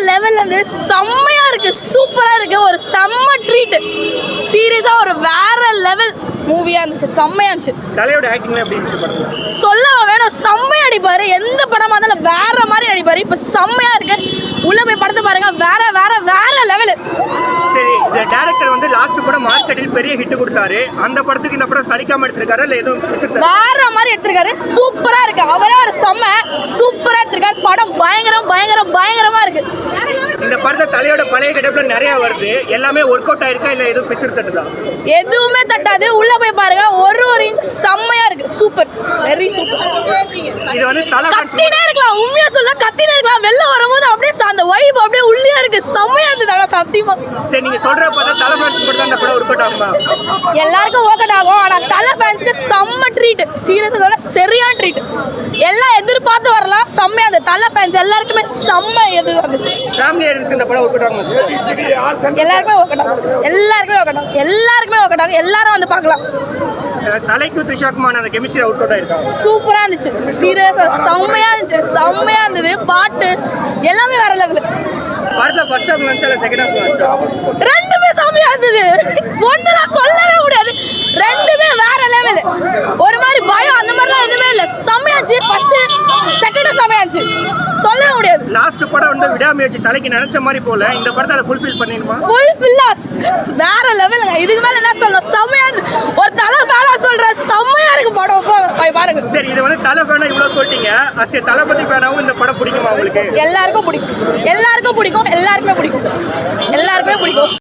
லெவல்ல இருந்து செம்மையா இருக்கு, சூப்பரா இருக்கு, ஒரு செம்ம ட்ரீட். சீரியஸா ஒரு வேற லெவல் மூவியா இருந்துச்சு, செம்மையா இருந்துச்சு. தலையோட ஆக்டிங் எப்படி இருந்துச்சு படத்துல? சொல்லவா வேணும், செம்மையா அடிப்பாரு, எந்த படமா இருந்தாலும் வேற மாதிரி அடிப்பாரு. இப்ப செம்மையா இருக்கு, உள்ள போய் படத்தை பாருங்க, வேற வேற வேற லெவல். சரி, இந்த டைரக்டர் வந்து லாஸ்ட் படம் மார்க்கெட்டில் பெரிய ஹிட் கொடுத்தாரு. அந்த படத்துக்கு இந்த படம் சலிக்காம எடுத்திருக்காரு இல்ல எதுவும் வேற மாதிரி எடுத்திருக்காரு, சூப்பரா இருக்கு. அவரே ஒரு செம்ம சூப்பரா எடுத்திருக்காரு. படம் பயங்கரம் பயங்கரம் பயங்கரமா இருக்கு. இந்த படத்தை தலையோட பழைய கெட்டப்ல நிறைய வருது, எல்லாமே ஒர்க் அவுட் ஆயிருக்கா இல்ல எதுவும் பிசுறு தட்டுதா? எதுவுமே தட்டாது, உள்ள போய் பாருங்க, ஒரு ஒரு இன்ச் செம்மையா இருக்கு, சூப்பர், வெரி சூப்பர். இது வந்து தலை கத்தினே இருக்கலாம், உண்மையா சொல்ல கத்தினே இருக்கலாம். வெளில வரும்போது அப்படியே அந்த வைப் அப்படியே உள்ளே இருக்கு, செம்மையா இருந்தது. ஆனா சத்தியமா சரி, நீங்க சொல்ற பார்த்தா தலை ஃபேன்ஸ் மட்டும் இந்த படம் ஒர்க் அவுட் ஆகுமா? எல்லாருக்கும் ஒர்க் அவுட் ஆகும். ஆனா தலை ஃபேன்ஸ்க்கு செம்ம ட்ரீட், சீரியஸா சொல்ல சரியான ட்ரீட். எல்லாம் எதிர்பார்த்து வரலாம், செம்மையா இருந்தது. தலை ஃபேன்ஸ் எல்லாருக்குமே செம்ம எது வந்துச்சு. ஃபேமிலி ஆடியன்ஸ்க்கு இந்த படம் ஒர்க் அவுட் ஆகுமா? எல்லாருக்குமே ஒர்க் அவுட் ஆகும், எல்லாருக்குமே ஒர்க் அவுட் ஆகும், எல்லாருக்குமே ஒர்க் அவுட் ஆகும். எல்லாரும் வந்து பார்க்கலாம். தலைக்கு த்ரிஷாக்குமான அந்த கெமிஸ்ட்ரி ஒர்க் அவுட் ஆயிருக்கா? சூப்பரா இருந்துச்சு, சீரியஸா செம்மையா இருந்துச்சு, செம்மையா இருந்தது. பாட்டு எல்லாமே வேற லெவல். படத்துல ஃபர்ஸ்ட் ஹாஃப் நினைச்சா செகண்ட் ஹாஃப் நினைச்சா? ரெண்டுமே செம்மையா இருந்தது, ஒண்ணுலாம் சொல்லவே முடியாது. ரெண்டுமே வேற லெவல். ஒரு மாதிரி பயம் அந்த மாதிரிலாம் எதுவுமே இல்லை, செம்மையாச்சு. ஃபர்ஸ்ட் செகண்டும் செம்மையாச்சு, சொல்லவே முடியாது. லாஸ்ட் படம் வந்து விடாமுயற்சி, தலைக்கு நினைச்ச மாதிரி போல. இந்த படத்தை அதை ஃபுல்ஃபில் பண்ணிருமா? ஃபுல்ஃபில்லாஸ் வேற லெவலுங்க. இதுக்கு மேல என்ன சொல்லணும், செம்மையா ஒரு தலை ஃபேனா சொல்றேன், செம்மையா இருக்கு படம், போய் பாருங்க. சரி, இது வந்து தலை ஃபேனா இவ்வளவு சொல்லிட்டீங்க, அசே தளபதி ஃபேனாவும் இந்த படம் பிடிக்குமா உங்களுக்கு? எல்லாருக்கும் பிடிக்கும், எல்லாருக்கும் பிடிக்கும், எல்லாருக்குமே பிடிக்கும், எல்லாருக்குமே பிடிக்கும்.